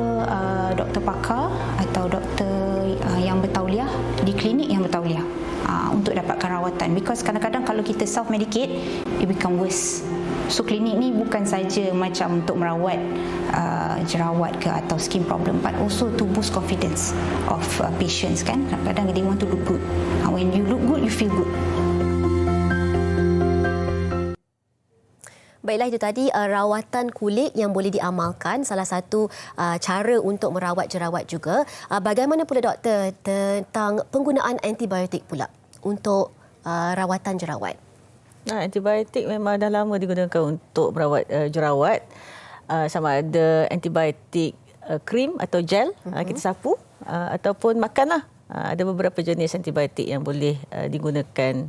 doktor pakar atau doktor yang bertauliah di klinik yang bertauliah untuk dapatkan rawatan, because kadang-kadang kalau kita self medicate it become worse. So klinik ni bukan saja macam untuk merawat jerawat ke atau skin problem, but also to boost confidence of patients kan. Kadang-kadang they want to look good. When you look good, you feel good. Baiklah, itu tadi rawatan kulit yang boleh diamalkan, salah satu cara untuk merawat jerawat juga. Bagaimana pula doktor tentang penggunaan antibiotik pula untuk rawatan jerawat? Antibiotik memang dah lama digunakan untuk merawat jerawat. Sama ada antibiotik krim atau gel, kita sapu, ataupun makanlah. Ada beberapa jenis antibiotik yang boleh digunakan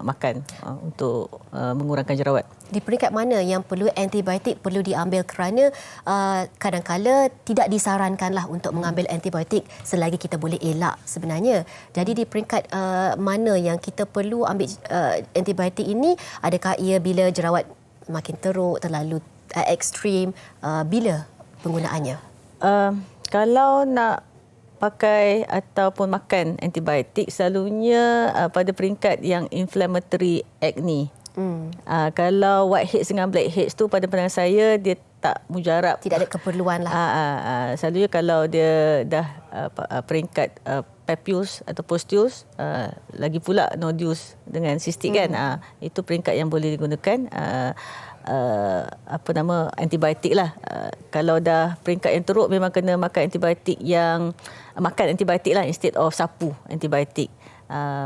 makan untuk mengurangkan jerawat. Di peringkat mana yang perlu antibiotik perlu diambil, kerana kadang-kala tidak disarankanlah untuk mengambil antibiotik selagi kita boleh elak sebenarnya. Jadi di peringkat mana yang kita perlu ambil antibiotik ini? Adakah ia bila jerawat makin teruk, terlalu ekstrim, bila penggunaannya? Kalau nak pakai ataupun makan antibiotik selalunya pada peringkat yang inflammatory acne. Kalau whiteheads dengan blackheads tu pada pandangan saya dia tak mujarab. Tidak ada keperluan lah. Selalunya kalau dia dah peringkat papules atau pustules, lagi pula nodules dengan cystic kan, itu peringkat yang boleh digunakan antibiotik lah. Kalau dah peringkat yang teruk memang kena makan antibiotik lah instead of sapu antibiotik.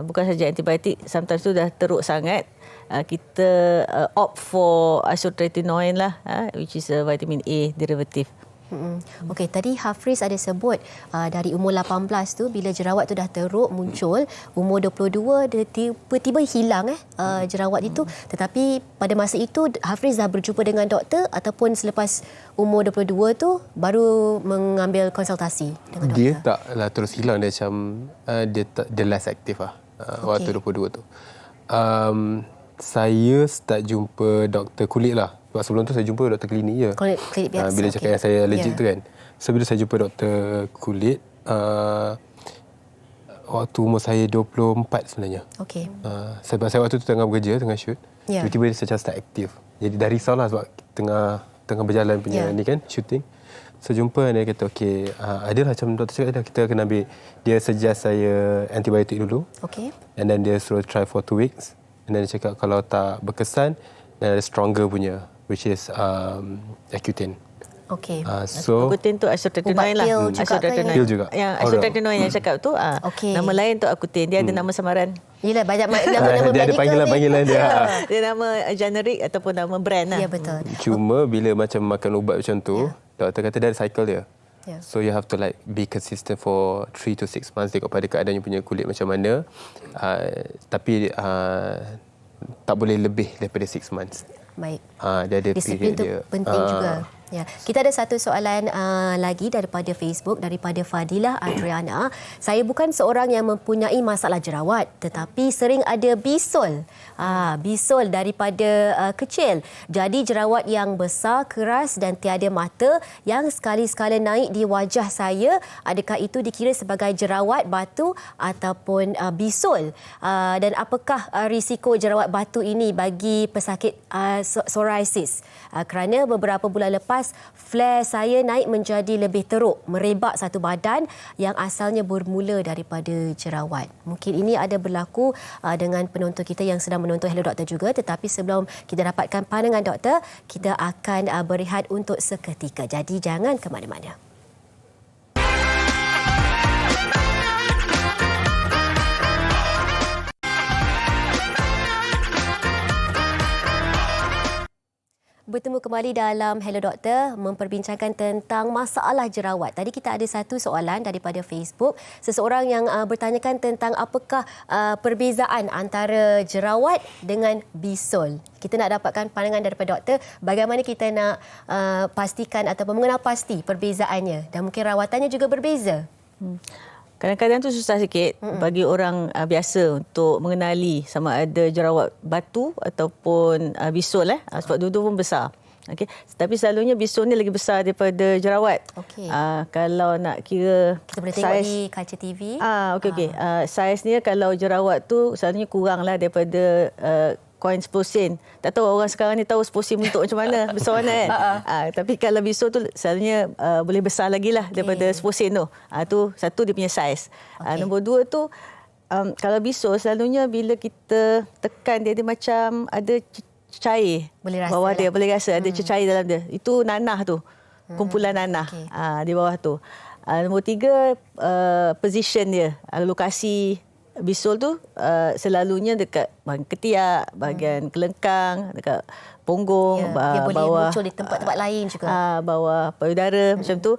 Bukan saja antibiotik, sometimes tu dah teruk sangat, kita opt for isotretinoin lah, which is a vitamin A derivative. Okey, tadi Hafriz ada sebut dari umur 18 tu bila jerawat tu dah teruk muncul, umur 22 dia tiba-tiba hilang jerawat itu. Tetapi pada masa itu Hafriz dah berjumpa dengan doktor ataupun selepas umur 22 tu baru mengambil konsultasi dengan doktor? Dia taklah terus hilang, dia macam dia less aktif lah waktu 22 tu. Saya start jumpa doktor kulit lah. Sebab sebelum tu saya jumpa doktor klinik je. Klinik biasa. Bila cakap yang saya allergic tu kan. So bila saya jumpa doktor kulit, waktu umur saya 24 sebenarnya. Okey. Sebab saya waktu tu tengah bekerja, tengah shoot. Tiba-tiba dia macam start aktif. Jadi dah risau lah sebab tengah berjalan punya ni kan, shooting. So jumpa dia kata, okey, adalah macam doktor cakap, kita kena ambil. Dia suggest saya antibiotik dulu. Okey. And then dia suruh try for 2 weeks. And then dia cakap kalau tak berkesan, dan ada stronger punya, which is Accutane. Okey. Accutane tu isotretinoin lah. Pil juga. Yang isotretinoin yang cakap tu, nama lain tu Accutane. Dia ada nama samaran. Yelah, banyak nama-nama dia ada panggilan dia. Dia nama generik ataupun nama brand lah. Ya, betul. Cuma bila macam makan ubat macam tu, doktor kata dia ada cycle dia. So you have to like be consistent for 3 to 6 months tengok pada keadaan yang punya kulit macam mana. Tapi tak boleh lebih daripada 6 months. Baik. Dia ada disiplin tu penting juga. Ya. Kita ada satu soalan lagi daripada Facebook, daripada Fadilah Adriana. Saya bukan seorang yang mempunyai masalah jerawat, tetapi sering ada bisul. Bisul daripada kecil. Jadi jerawat yang besar, keras dan tiada mata yang sekali-sekala naik di wajah saya. Adakah itu dikira sebagai jerawat batu ataupun bisul? Dan apakah risiko jerawat batu ini bagi pesakit psoriasis? Kerana beberapa bulan lepas flare saya naik menjadi lebih teruk, merebak satu badan yang asalnya bermula daripada jerawat. Mungkin ini ada berlaku dengan penonton kita yang sedang menonton Hello Doktor juga, tetapi sebelum kita dapatkan pandangan doktor, kita akan berehat untuk seketika. Jadi jangan ke mana-mana. Bertemu kembali dalam Hello Doktor, memperbincangkan tentang masalah jerawat. Tadi kita ada satu soalan daripada Facebook. Seseorang yang bertanyakan tentang apakah perbezaan antara jerawat dengan bisul. Kita nak dapatkan pandangan daripada doktor bagaimana kita nak pastikan ataupun mengenal pasti perbezaannya. Dan mungkin rawatannya juga berbeza. Kadang-kadang tu susah sikit bagi orang biasa untuk mengenali sama ada jerawat batu ataupun bisul sebab dua-dua pun besar. Okey, tapi selalunya bisul ni lagi besar daripada jerawat. Okey. Kalau nak kira kita boleh tengok di kaca TV. Okey. Saiznya kalau jerawat tu selalunya kuranglah daripada koin 10 sen. Tak tahu orang sekarang ni tahu 10 sen bentuk macam mana, besar mana kan. Tapi kalau bisul tu selalunya boleh besar lagi lah daripada 10 sen tu. Tu satu dia punya saiz. Nombor dua tu, kalau bisul selalunya bila kita tekan dia macam ada cair. Boleh rasa bawah lah. dia, boleh rasa ada cair dalam dia. Itu nanah tu. Kumpulan nanah di bawah tu. Nombor tiga, position dia, lokasi bisul tu selalunya dekat bahagian ketiak, bahagian kelengkang, dekat punggung, dia boleh bawah, muncul di tempat-tempat lain juga. Bawah payudara macam tu.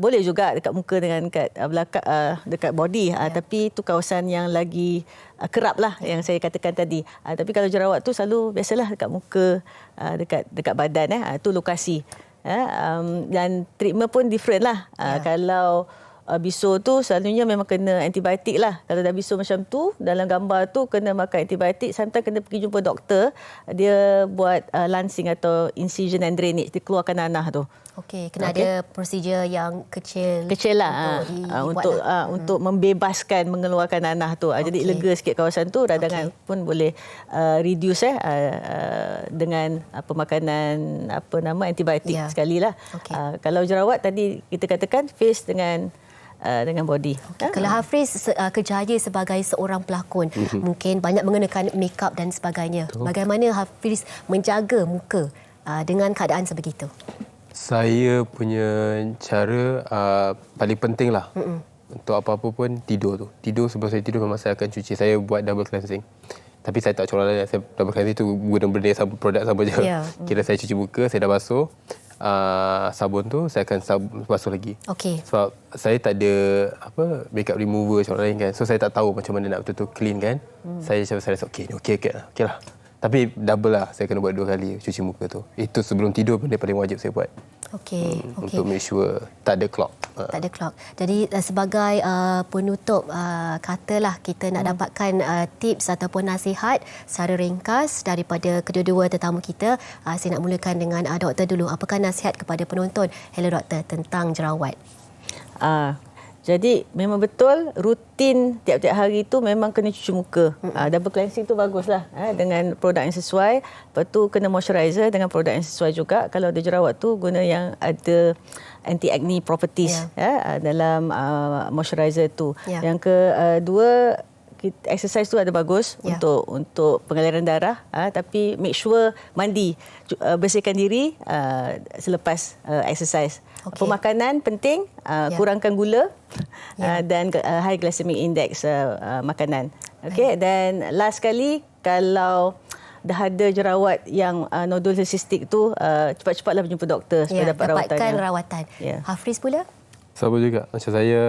Boleh juga dekat muka dengan dekat belakang, dekat body. Tapi itu kawasan yang lagi kerap lah yang saya katakan tadi. Tapi kalau jerawat tu selalu biasalah dekat muka, dekat badan. Itu lokasi. Dan treatment pun different lah. Kalau bisul tu selalunya memang kena antibiotik lah. Kalau dah bisul macam tu, dalam gambar tu kena makan antibiotik. Sometimes kena pergi jumpa doktor. Dia buat lancing atau incision and drainage. Dia keluarkan nanah tu. Okey, kena ada prosedur yang kecil. Kecil lah. Untuk membebaskan, mengeluarkan nanah tu. Jadi lega sikit kawasan tu. Radangan pun boleh reduce dengan pemakanan antibiotik sekali lah. Kalau jerawat tadi kita katakan face dengan body. Kalau Hafriz kerjaya sebagai seorang pelakon, mungkin banyak mengenakan makeup dan sebagainya. Bagaimana Hafriz menjaga muka dengan keadaan sebegitu? Saya punya cara paling penting lah untuk apa-apa pun tidur tu. Tidur sebelum saya tidur memang saya akan cuci. Saya buat double cleansing. Tapi saya tak corang lain. Saya double cleansing tu guna benda produk sama je. Kira saya cuci muka, saya dah basuh. Sabun tu saya akan basuh lagi. Sebab saya tak ada makeup remover macam orang lain kan. So saya tak tahu macam mana nak betul-betul clean kan. Saya rasa okey lah. Tapi double lah, saya kena buat 2 kali cuci muka tu. Itu sebelum tidur benda paling wajib saya buat. Untuk make sure tak ada clog. Tak ada clog. Jadi sebagai penutup, katalah kita nak dapatkan tips ataupun nasihat secara ringkas daripada kedua-dua tetamu kita. Saya nak mulakan dengan doktor dulu. Apakah nasihat kepada penonton Hello Doktor tentang jerawat? Jadi memang betul rutin tiap-tiap hari tu memang kena cuci muka. Double cleansing tu baguslah dengan produk yang sesuai. Lepas tu kena moisturizer dengan produk yang sesuai juga. Kalau ada jerawat tu guna yang ada anti-acne properties dalam moisturizer tu. Yang kedua, exercise tu ada bagus untuk pengaliran darah, tapi make sure mandi, bersihkan diri selepas exercise. Pemakanan penting, kurangkan gula dan high glycemic index makanan. Dan last sekali, kalau dah ada jerawat yang nodul cystic tu, cepat-cepatlah berjumpa doktor supaya dapat rawatan. Dapatkan rawatan. Hafriz pula? Sama juga. Macam saya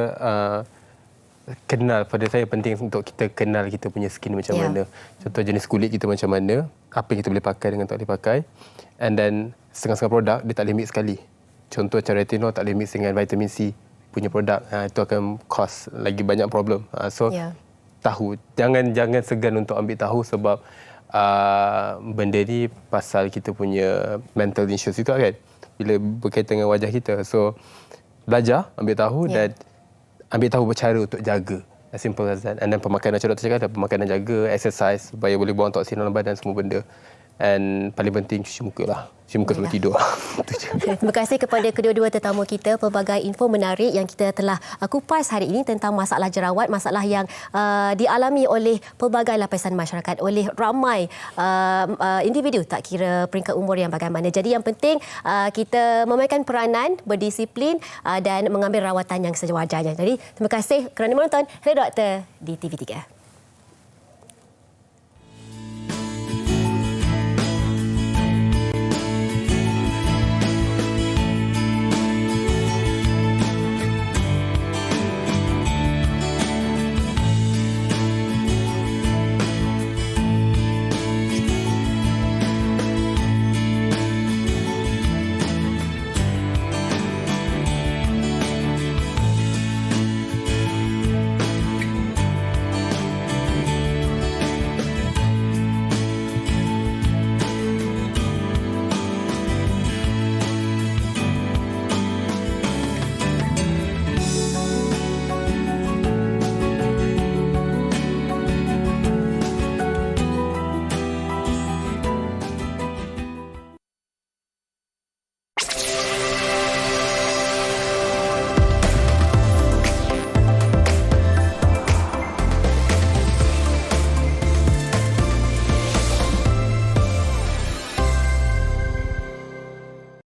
kenal, pada saya penting untuk kita kenal kita punya skin macam mana. Contoh jenis kulit kita macam mana, apa yang kita boleh pakai dengan tak boleh pakai. And then setengah-setengah produk dia tak boleh mix sekali. Contoh macam retinol tak boleh mix dengan vitamin C punya produk. Itu akan cause lagi banyak problem. Tahu, jangan segan untuk ambil tahu sebab benda ni pasal kita punya mental issues juga kan. Bila berkaitan dengan wajah kita. So belajar, ambil tahu dan ambil tahu cara untuk jaga. As simple as that. And then pemakanan, macam doktor cakap, ada pemakanan jaga, exercise supaya boleh buang toksin dalam badan, semua benda. And paling penting cuci muka lah. Cuci muka sebelum tidur. Terima kasih kepada kedua-dua tetamu kita. Pelbagai info menarik yang kita telah kupas hari ini tentang masalah jerawat, masalah yang dialami oleh pelbagai lapisan masyarakat, oleh ramai individu, tak kira peringkat umur yang bagaimana. Jadi yang penting kita memainkan peranan, berdisiplin dan mengambil rawatan yang sewajarnya. Jadi terima kasih kerana menonton Hello Doktor di TV3.